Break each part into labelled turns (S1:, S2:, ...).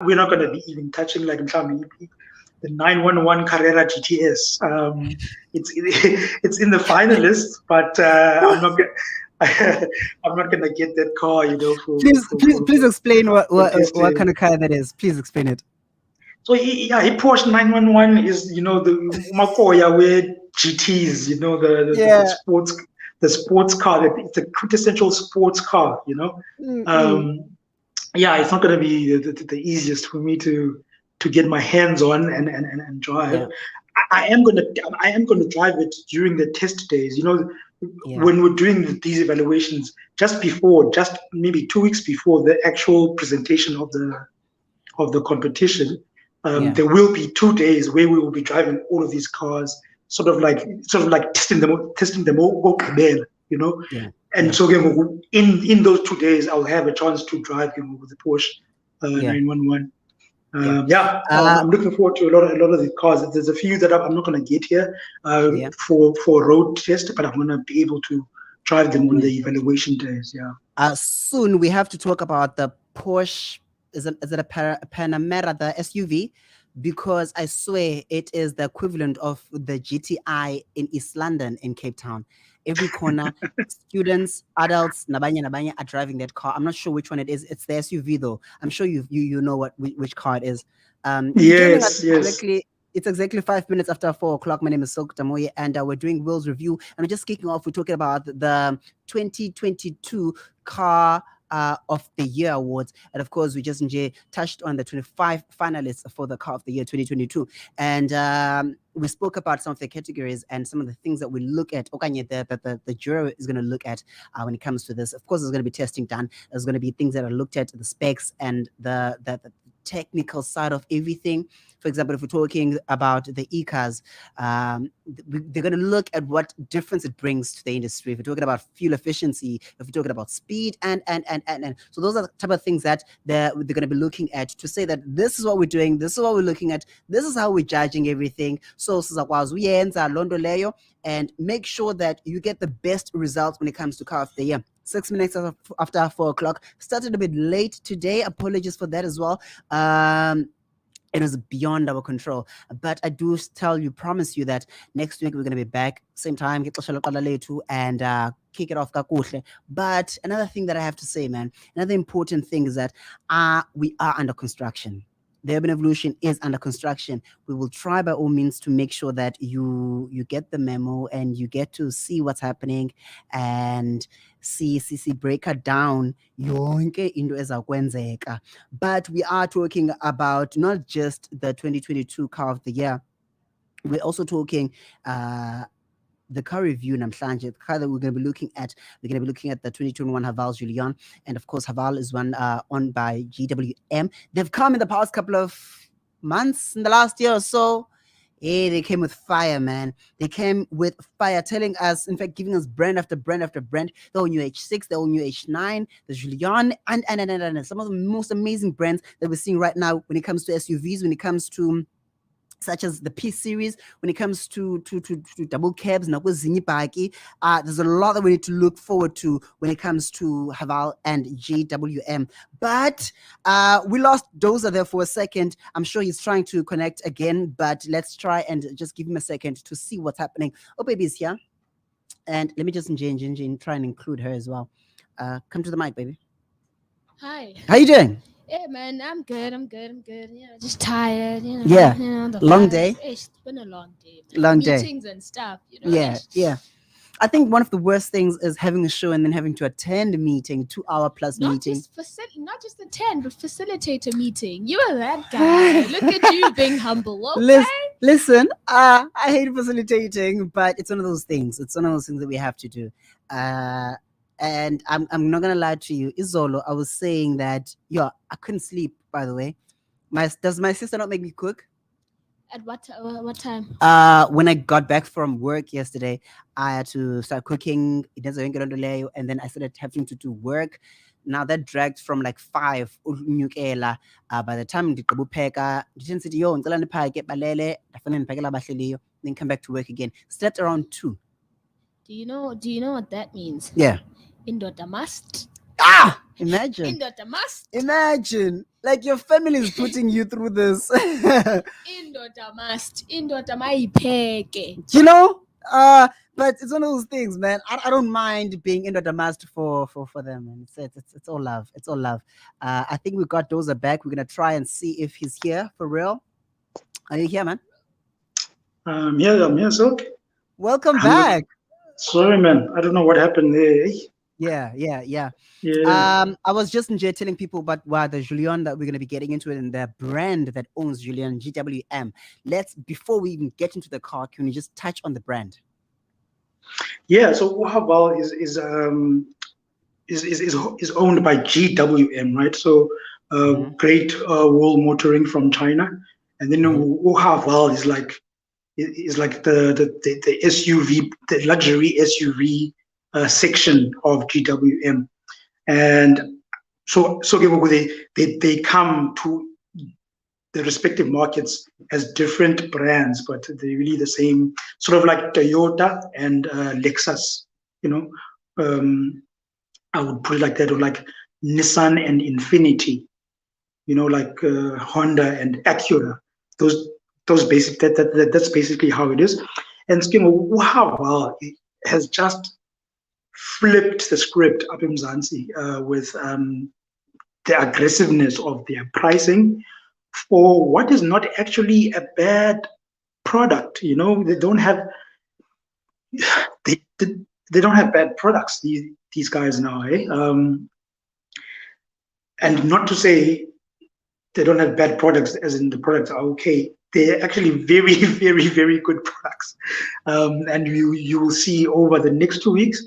S1: we're not going to be even touching like the 911 Carrera GTS. It's it's in the finalists, but I'm not gonna get that car,
S2: Please explain
S1: for test
S2: what
S1: day.
S2: kind of car that is. Please explain it.
S1: So he Porsche 911 is the Makoya where GTs,
S2: Yeah.
S1: the sports car. It's a quintessential sports car.
S2: Mm-mm.
S1: Um, yeah, it's not going to be the easiest for me to get my hands on and drive.
S2: Yeah.
S1: I am gonna drive it during the test days.
S2: Yeah.
S1: When we're doing these evaluations, just maybe 2 weeks before the actual presentation of the competition,
S2: Yeah.
S1: there will be 2 days where we will be driving all of these cars, sort of like testing them all, you know.
S2: Yeah.
S1: And
S2: Yeah.
S1: so again, in those 2 days, I'll have a chance to drive with the Porsche
S2: Yeah.
S1: 911.
S2: Yeah.
S1: Yeah,
S2: Uh.
S1: I'm looking forward to a lot of the cars. There's a few that I'm not going to get here
S2: Yeah.
S1: for road test, but I'm going to be able to drive them on the evaluation days. Yeah.
S2: Soon we have to talk about the Porsche. Is it a Panamera, the SUV? Because I swear it is the equivalent of the GTI in East London, in Cape Town. Every corner, students, adults, nabanya are driving that car. I'm not sure which one it is. It's the SUV though. I'm sure you know which car it is. If you're joining us
S1: Yes. Yes.
S2: exactly. It's exactly 5 minutes after 4 o'clock. My name is Silk Damoyi, and we're doing Will's review. And we're just kicking off. We're talking about the 2022 Car of the Year Awards. And of course, we just touched on the 25 finalists for the Car of the Year 2022. And we spoke about some of the categories and some of the things that we look at. Okanye, the jury is going to look at when it comes to this. Of course, there's going to be testing done. There's going to be things that are looked at, the specs and the technical side of everything. For example, if we're talking about the e-cars, they're going to look at what difference it brings to the industry. If we're talking about fuel efficiency, if we're talking about speed, and so those are the type of things that they're going to be looking at to say that this is what we're doing, this is what we're looking at, this is how we're judging everything. So sizakwazi uyenza londo leyo and make sure that you get the best results when it comes to Car of the Year. 6 minutes after 4 o'clock. Started a bit late today. Apologies for that as well. It was beyond our control. But I do promise you that next week we're going to be back, same time, and kick it off kakuhle. But another thing that I have to say, man, another important thing is that we are under construction. The Urban Evolution is under construction. We will try by all means to make sure that you get the memo and you get to see what's happening and see breaker down yonke into ezakwenzeka. But we are talking about not just the 2022 Car of the Year. We're also talking the car review namhlanje, the car that we're going to be looking at. We're going to be looking at the 2021 Haval Julian, and of course Haval is one owned by GWM. They've come in the past couple of months, in the last year or so. Yeah, they came with fire, man. They came with fire, telling us, in fact, giving us brand after brand after brand. The all new H6, the all new H9, the Julian, and some of the most amazing brands that we're seeing right now when it comes to SUVs, when it comes to such as the P series, when it comes to double cabs, there's a lot that we need to look forward to when it comes to Haval and GWM. But we lost Doza there for a second. I'm sure he's trying to connect again, but let's try and just give him a second to see what's happening. Oh, baby's here. And let me just try and include her as well. Come to the mic, baby.
S3: Hi.
S2: How you doing?
S3: Yeah, man, I'm good. Just tired.
S2: Yeah.
S3: The
S2: Long
S3: vibes.
S2: day?
S3: It's been a long day.
S2: Long day.
S3: Meetings and stuff.
S2: Yeah. I think one of the worst things is having a show and then having to attend a meeting, 2-hour plus meeting.
S3: Not just attend, but facilitate a meeting. You are that guy. Look at you being humble. Okay?
S2: Listen, I hate facilitating, but it's one of those things. It's one of those things that we have to do. And I'm not gonna lie to you, Izolo, I was saying that I couldn't sleep, by the way. Does my sister not make me cook?
S3: At what time?
S2: When I got back from work yesterday, I had to start cooking. It doesn't get on delay, and then I started having to do work. Now that dragged from like 5 by the time ndikupheka, didn't sit yo ngicela niphake balele, ndafuna niphakela abahleliyo, then come back to work again. Slept around 2.
S3: Do you know what that means?
S2: Yeah.
S3: Indoda must.
S2: Imagine.
S3: Indoda must.
S2: Imagine. Like your family is putting you through this.
S3: Indoda mayipheke.
S2: You know? But it's one of those things, man. I don't mind being in the mask for them, man. It's all love. It's all love. I think we got Doza back. We're gonna try and see if he's here for real. Are you here, man?
S1: I'm here, Silk.
S2: Welcome back.
S1: Sorry, man. I don't know what happened there.
S2: Yeah.
S1: Yeah.
S2: I was just telling people about the Julian that we're going to be getting into it and the brand that owns Julian, GWM. Before we even get into the car, can you just touch on the brand?
S1: Yeah. So Uhaval is owned by GWM, right? So Great Wall Motoring from China, and then Uhaval is like the SUV, the luxury SUV section of GWM. And so they come to the respective markets as different brands, but they're really the same, sort of like Toyota and Lexus, you know. I would put it like that, or like Nissan and Infiniti, you know, like Honda and Acura. Those basic that's basically how it is. And wow, it has just flipped the script up in Mzansi with the aggressiveness of their pricing for what is not actually a bad product. You know, they don't have bad products. These guys now, eh? And not to say they don't have bad products, as in the products are okay. They're actually very, very, very good products, and you will see over the next 2 weeks.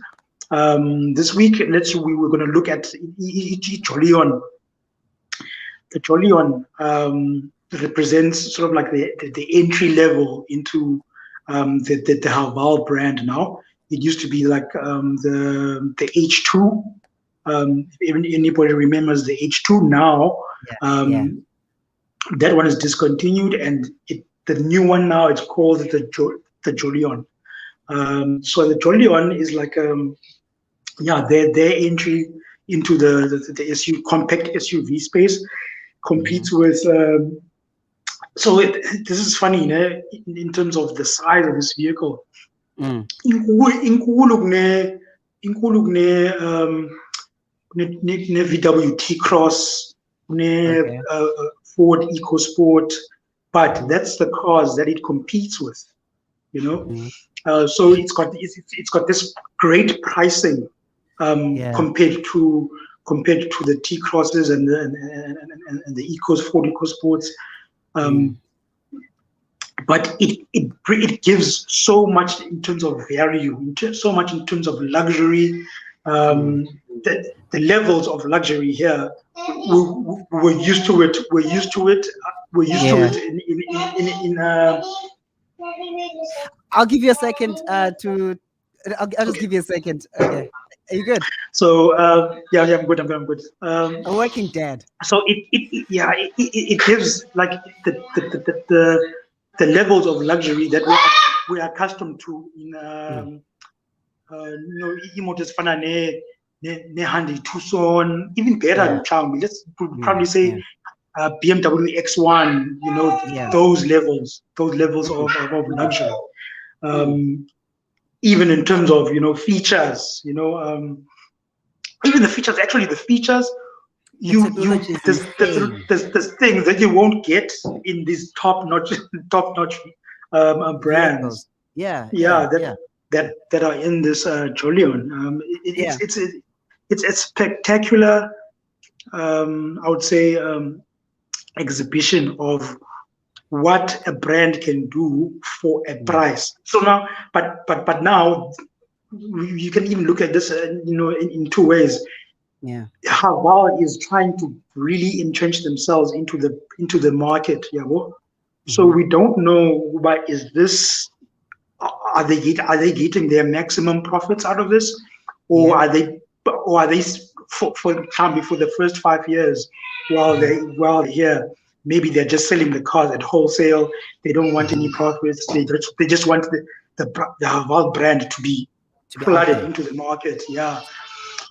S1: This week, we were going to look at Jolion. The Jolion represents sort of like the entry level into the Haval brand now. It used to be like the H2. If anybody remembers the H2 now, that one is discontinued, and the new one now, it's called the Jolion. So the Jolion is like their entry into the compact SUV space, competes with. This is funny, in terms of the size of this vehicle. Inkulu ne VW T-Cross, ne Ford EcoSport, but that's the cars that it competes with, you know. So it's got this great pricing compared to the T-Crosses and the Ford EcoSports, but it gives so much in terms of value, so much in terms of luxury. The levels of luxury here, we're used to it. We're used to it in
S2: I'll give you a second I'll just give you a second. Okay, are you good?
S1: So I'm good. I'm good.
S2: A working dad.
S1: So it gives like the levels of luxury that we are accustomed to in imotos fana ne Hyundai Tucson, even better. Let's probably say BMW X1. You know, those levels of luxury. Even in terms of features, even the features. Actually, the features there's things that you won't get in these top-notch brands. That are in this Jolion. It's a spectacular, I would say, exhibition of what a brand can do for a price. So now, but now you can even look at this, in two ways. Haval is trying to really entrench themselves into the market. So we don't know, but are they getting their maximum profits out of this, or are they for the first 5 years while they're here, maybe they're just selling the cars at wholesale. They don't want any profits. They just want the Haval brand to be flooded into the market.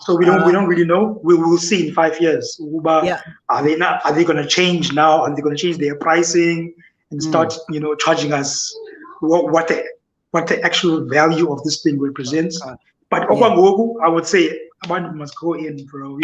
S1: So we don't really know. We'll see in 5 years.
S2: Yeah.
S1: Are they going to change now? Are they going to change their pricing and start charging us what the actual value of this thing represents? But I would say abantu must go in, bro.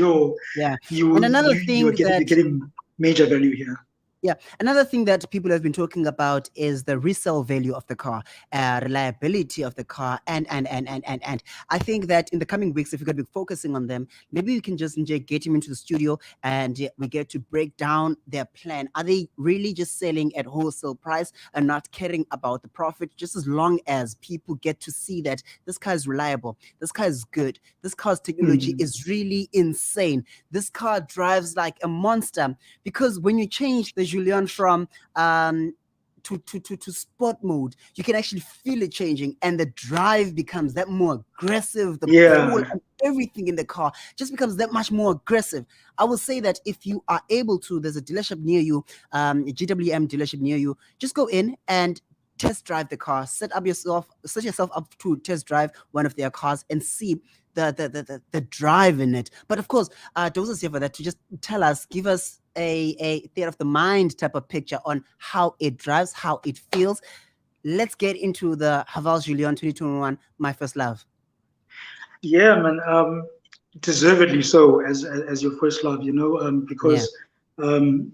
S2: Yeah.
S1: You're getting major value here.
S2: Yeah, another thing that people have been talking about is the resale value of the car, reliability of the car, and I think that in the coming weeks, if we're going to be focusing on them, maybe we can just get him into the studio and we get to break down their plan. Are they really just selling at wholesale price and not caring about the profit? Just as long as people get to see that this car is reliable, this car is good, this car's technology is really insane, this car drives like a monster. Because when you change the Julian from to sport mode, you can actually feel it changing, and the drive becomes that more aggressive. The pull and everything in the car just becomes that much more aggressive. I will say that if you are able to, there's a dealership near you, a GWM dealership near you, just go in and test drive the car. Set yourself up to test drive one of their cars and see the drive in it. But of course, Doza is here for that, to just tell us, give us a theater of the mind type of picture on how it drives, how it feels. Let's get into the Haval Julian 2021, My First Love.
S1: Yeah, man, deservedly so as your first love, because the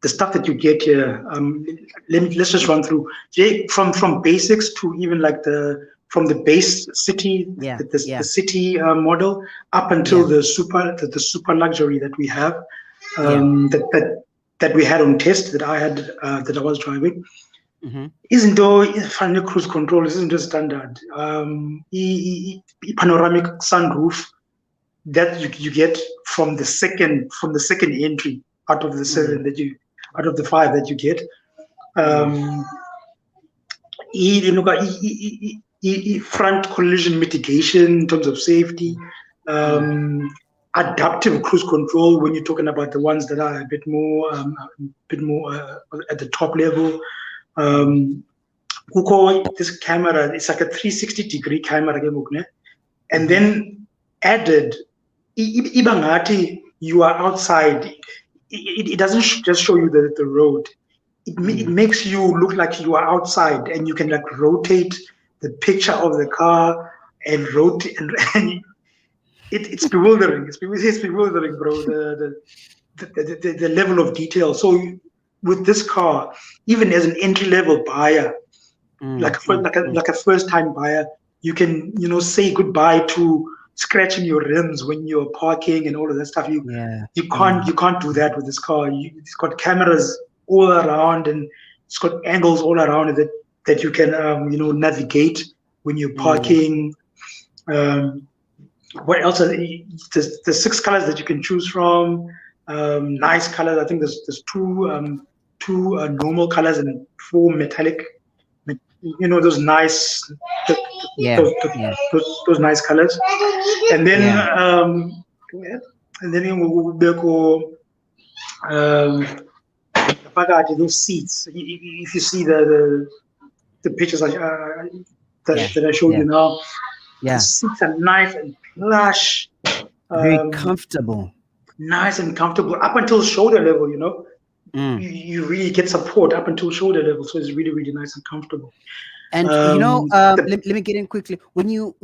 S1: stuff that you get here. Let's just run through from basics to even like from the base city, the city model up until the super luxury that we have, that we had on test, that I had, that I was driving. Isn't though final cruise control isn't just standard. Panoramic sunroof that you get from the second entry out of the seven out of the five that you get. Front collision mitigation in terms of safety, adaptive cruise control when you're talking about the ones that are a bit more at the top level. This camera, it's like a 360-degree camera, and then added, ibangati, you are outside. It doesn't just show you the road. It makes you look like you are outside, and you can like rotate the picture of the car and rotate, and it's bewildering. It's bewildering, bro. The level of detail. So with this car, even as an entry-level buyer, like a first-time buyer, you can say goodbye to scratching your rims when you're parking and all of that stuff. You can't do that with this car. It's got cameras all around, and it's got angles all around it that you can navigate when you're parking. What else are the 6 colors that you can choose from? Nice colors. I think there's two normal colors and 4 metallic. Those nice, those nice colors. And then we'll go those seats. If you see the pictures that I showed you now, the seats are nice and plush,
S2: very comfortable,
S1: nice and comfortable up until shoulder level. You really get support up until shoulder level, so it's really, really nice and comfortable.
S2: And let me get in quickly. When you're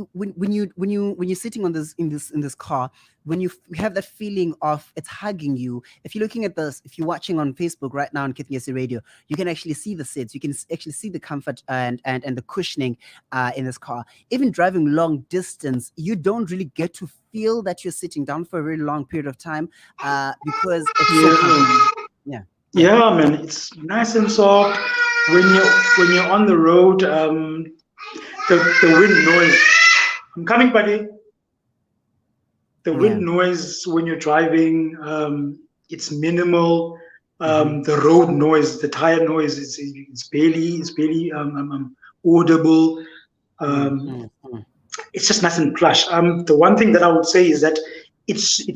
S2: sitting on in this car, when you have that feeling of it's hugging you. If you're looking at this, if you're watching on Facebook right now on Kithnyasi Radio, you can actually see the seats. You can actually see the comfort and the cushioning in this car. Even driving long distance, you don't really get to feel that you're sitting down for a very long period of time because it's so comfortable.
S1: Yeah, man, it's nice and soft. When you're on the road, the wind noise. I'm coming, buddy. The wind noise when you're driving, it's minimal. The road noise, the tire noise, it's barely audible. It's just nice and plush. The one thing that I would say is that it's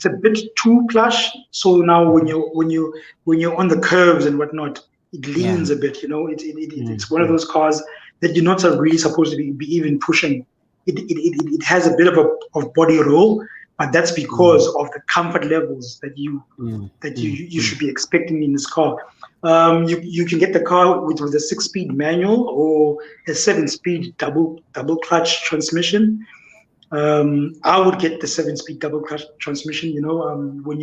S1: a bit too plush. So now when you're on the curves and whatnot, it leans a bit. It's one of those cars that you're not really supposed to be even pushing. it has a bit of body roll, but that's because of the comfort levels that you should be expecting in this car. You can get the car with a 6-speed manual or a 7-speed double clutch transmission. I would get the 7-speed double clutch transmission. When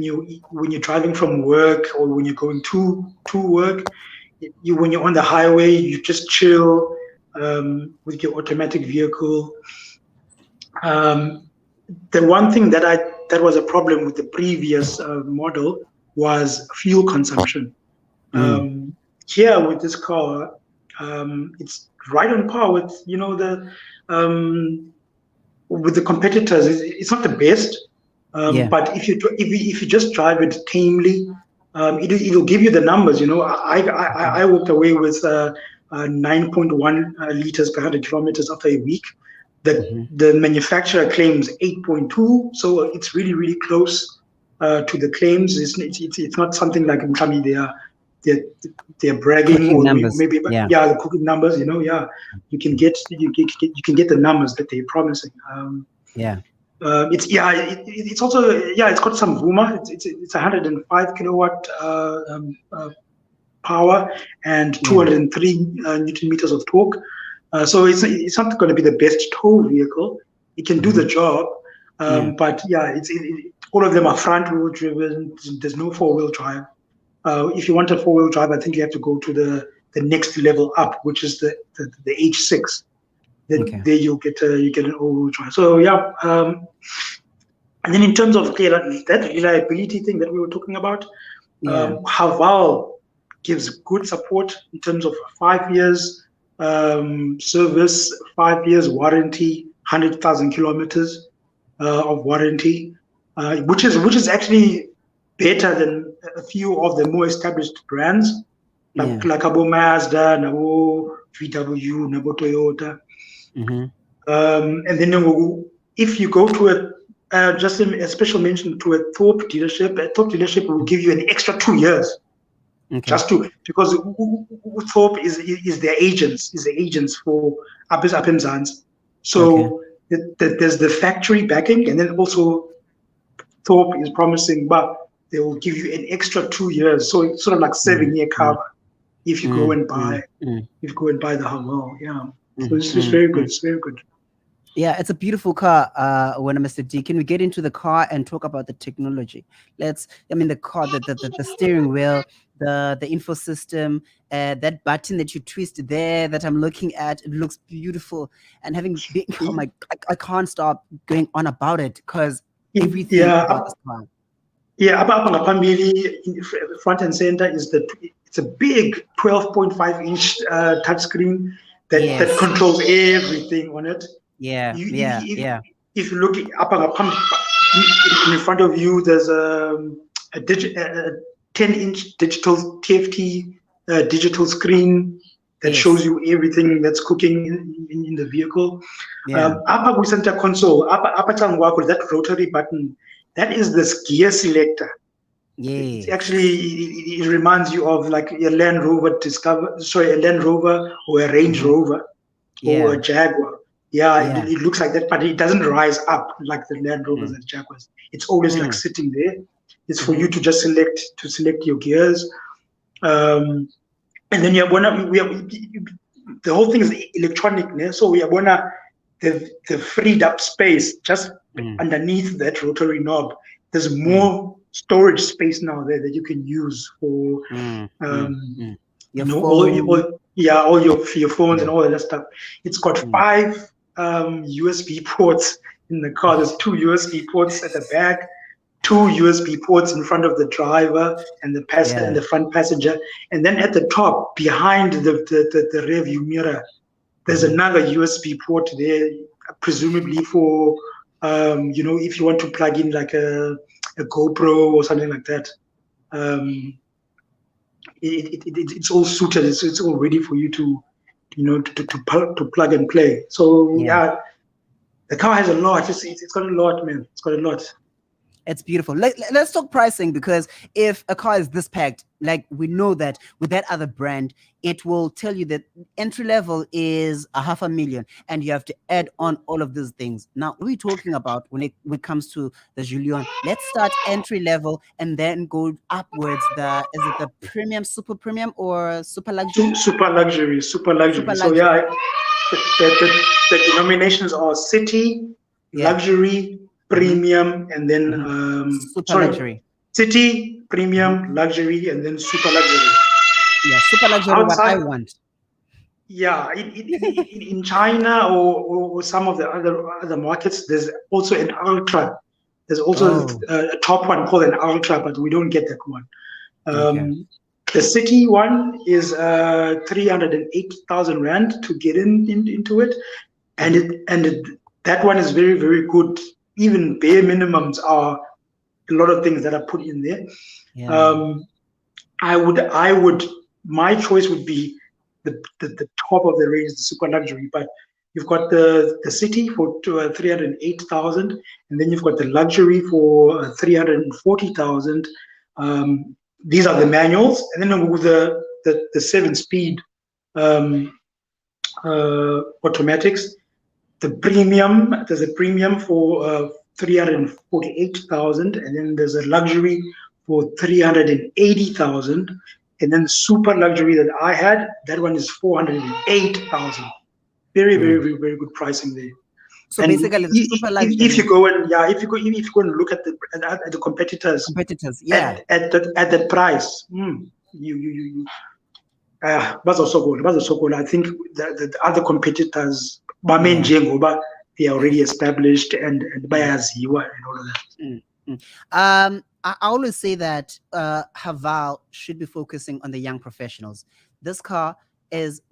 S1: you're driving from work or when you're going to work, when you're on the highway, you just chill with your automatic vehicle. The one thing that was a problem with the previous model was fuel consumption. Here with this car, it's right on par with with the competitors. It's not the best, but if you just drive it tamely, it'll give you the numbers. I walked away with 9.1 liters per 100 kilometers after a week. The manufacturer claims 8.2, so it's really, really close to the claims. It's not something like they're bragging
S2: cooking
S1: or
S2: numbers.
S1: maybe the cooking numbers. You can get the numbers that they're promising. It's also it's got some VUMA. It's 105 kilowatt power and 203 newton meters of torque. So it's not going to be the best tow vehicle. It can do the job, but all of them are front wheel driven. There's no 4-wheel drive. If you want a 4-wheel drive, I think you have to go to the next level up, which is the H6. There you get an all-wheel drive. So and then in terms of that reliability thing that we were talking about, Haval gives good support in terms of 5 years service, 5 years warranty, 100,000 kilometers of warranty, which is actually better than a few of the more established brands like Abo Mazda, Nabo VW, Nabo Toyota. And then if you go to just a special mention to a Thorpe dealership will give you an extra 2 years. Because Thorpe is their agents for Apimzans. So there's the factory backing, and then also Thorpe is promising, but they will give you an extra 2 years. So it's sort of like 7-year cover if you go and buy the Haval. So it's very good. It's very good.
S2: Yeah, it's a beautiful car, Mr. D. Can we get into the car and talk about the technology? The car, the steering wheel, the info system, that button that you twist there that I'm looking at, it looks beautiful. And I can't stop going on about it because everything about this car.
S1: Front and center it's a big 12.5-inch touchscreen that controls everything on it. If you look up in front of you, there's a 10-inch digital TFT digital screen that shows you everything that's cooking in the vehicle. Upper center console, that rotary button, that is this gear selector. It's actually, it reminds you of like a Land Rover or a Range Rover or a Jaguar. It looks like that, but it doesn't rise up like the Land Rovers and Jaguars. It's always like sitting there. It's for you to just select your gears, and then the whole thing is electronic. So we are the freed up space just underneath that rotary knob. There's more storage space now there that you can use for all your phones and all of that stuff. It's got 5 USB ports in the car. There's 2 USB ports at the back, 2 USB ports in front of the driver and the and the front passenger, and then at the top behind the rear view mirror, there's another USB port there, presumably for if you want to plug in like a GoPro or something like that. It's all suited. It's all ready for you to plug and play. So the car has a lot. It's got a lot, man. It's got a lot.
S2: It's beautiful. Let's talk pricing, because if a car is this packed, like we know that with that other brand, it will tell you that entry level is 500,000 and you have to add on all of these things. Now, what we're talking about when it comes to the Julian, let's start entry level and then go upwards. Is it the premium, super premium, or super luxury?
S1: Super luxury.
S2: Super
S1: So
S2: luxury.
S1: yeah, the denominations are city, luxury, premium, and then
S2: super luxury.
S1: City, premium, luxury, and then super luxury.
S2: Yeah, super luxury.
S1: Outside,
S2: what I want.
S1: Yeah, in China or some of the other markets, there's also an ultra. There's also a top one called an ultra, but we don't get that one. The city one is 308,000 rand to get into it, and that one is very, very good. Even bare minimums are a lot of things that are put in there. My choice would be the top of the range, the super luxury. But you've got the city for 308,000, and then you've got the luxury for 340,000. These are the manuals, and then with the 7-speed automatics. There's a premium for 348,000, and then there's a luxury for 380,000, and then the super luxury that I had, that one is 408,000. Very, very, very, very good pricing there.
S2: So and basically, the super luxury.
S1: If you go and look at the competitors, at the price, but also good. I think the other competitors, they are already established and bayaziwa and all of that.
S2: I always say that Haval should be focusing on the young professionals. This car is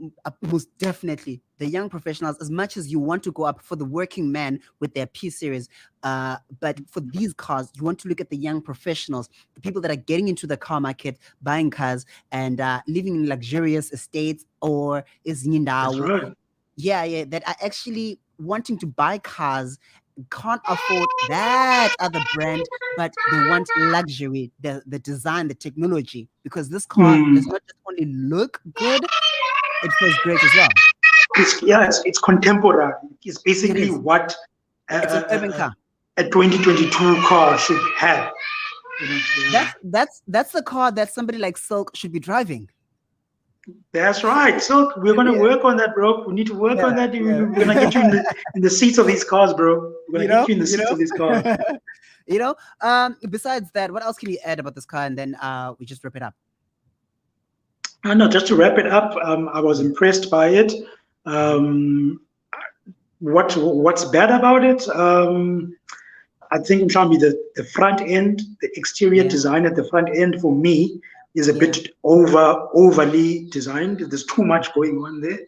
S2: most definitely the young professionals, as much as you want to go up for the working man with their P series. But for these cars, you want to look at the young professionals, the people that are getting into the car market, buying cars and living in luxurious estates or is
S1: right.
S2: that are actually wanting to buy cars, can't afford that other brand, but they want luxury, the design, the technology, because this car does not just only look good, it feels great as well.
S1: It's contemporary. It's basically what
S2: it's an urban car.
S1: A 2022 car should have.
S2: That's the car that somebody like Silk should be driving.
S1: That's right. So we're going to work on that, bro. We need to work on that. We're going to get you in the seats of these cars, bro. We're going to get you in the seats of these cars.
S2: Besides that, what else can you add about this car? And then we just wrap it up.
S1: No, just to wrap it up, I was impressed by it. What's bad about it? I think the front end, the exterior design at the front end for me is a bit overly designed. There's too much going on there.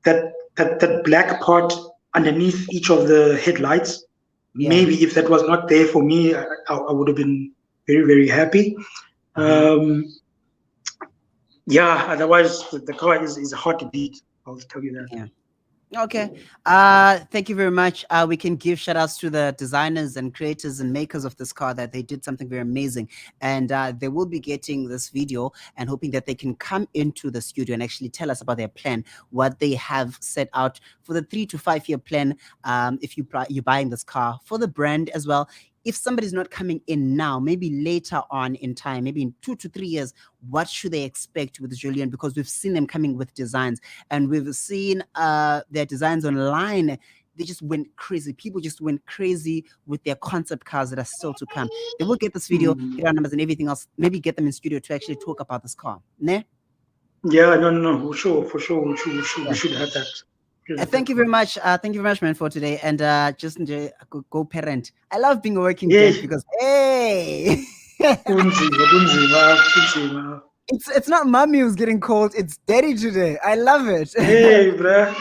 S1: That black part underneath each of the headlights. Maybe if that was not there for me, I would have been very, very happy. Otherwise the car is hard to beat. I'll tell you that.
S2: Okay. Thank you very much. We can give shout outs to the designers and creators and makers of this car, that they did something very amazing, and they will be getting this video and hoping that they can come into the studio and actually tell us about their plan, what they have set out for the 3 to 5 year plan. If you're buying this car for the brand as well. If somebody's not coming in now, maybe later on in time, maybe in 2 to 3 years, what should they expect with Julian? Because we've seen them coming with designs, and we've seen their designs online. They just went crazy. People just went crazy with their concept cars that are still to come. They will get this video, get our numbers and everything else, maybe get them in studio to actually talk about this car. Ne?
S1: Yeah, no, for sure. We should have that.
S2: Thank you very much. Thank you very much, man, for today. And just enjoy. Go parent. I love being a working dad because it's not mommy who's getting cold. It's daddy today. I love it.
S1: Hey, bruh.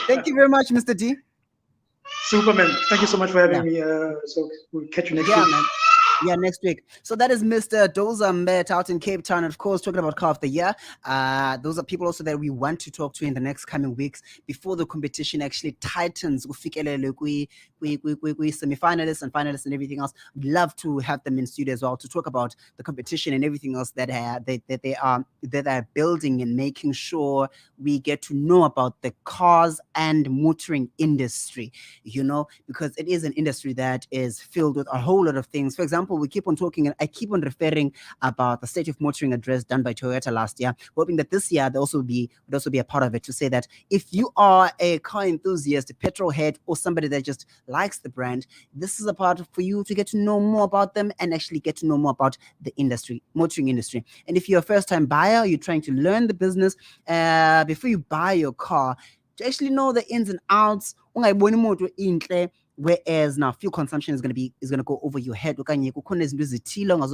S2: Thank you very much, Mr. D.
S1: Superman. Thank you so much for having me. So we'll catch you next week.
S2: Man. Yeah, next week. So that is Mr. Doza Mbet out in Cape Town. And of course, talking about car of the year. Those are people also that we want to talk to in the next coming weeks before the competition actually tightens. We semi-finalists and finalists and everything else. We'd love to have them in studio as well to talk about the competition and everything else that they are building and making sure we get to know about the cars and motoring industry. Because it is an industry that is filled with a whole lot of things. For example, we keep on talking, and I keep on referring about the State of Motoring address done by Toyota last year, hoping that this year would also be a part of it, to say that if you are a car enthusiast, a petrol head, or somebody that just likes the brand, this is a part for you to get to know more about them and actually get to know more about the motoring industry. And if you're a first-time buyer, you're trying to learn the business before you buy your car, to actually know the ins and outs. Whereas now fuel consumption is going to go over your head.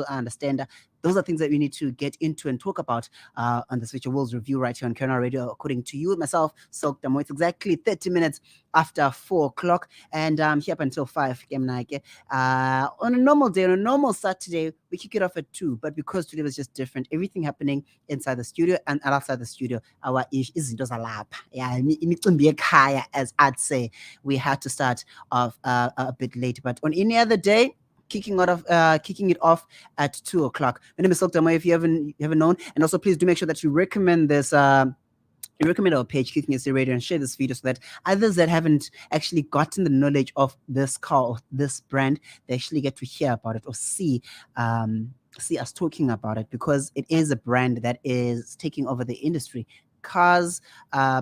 S2: Understand those are things that we need to get into and talk about on the Future Worlds review right here on Kerner Radio. According to you, myself, Silk Damoyi, it's exactly 30 minutes after 4 o'clock, and I'm here up until 5. On a normal day, on a normal Saturday, we kick it off at 2, but because today was just different, everything happening inside the studio and outside the studio, our izinto zalapha, imicimbi ekhaya, as I'd say, we had to start off a bit late. But on any other day, kicking it off at 2 o'clock. My name is Silk Damoyi, if you haven't known. And also, please do make sure that you recommend this. You recommend our page, Kicking It Radio, and share this video so that others that haven't actually gotten the knowledge of this car or this brand, they actually get to hear about it or see us talking about it, because it is a brand that is taking over the industry. Cars,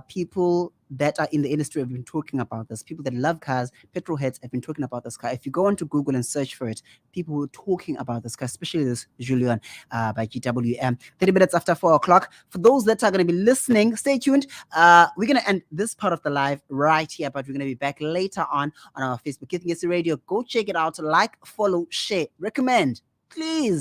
S2: people that are in the industry have been talking about this. People that love cars, petrol heads, have been talking about this car. If you go onto Google and search for it, people were talking about this car, especially this Julian by GWM. 30 minutes after 4 o'clock. For those that are going to be listening, stay tuned. We're going to end this part of the live right here, but we're going to be back later on our Facebook, Kicking It Radio. Go check it out. Like, follow, share, recommend, please.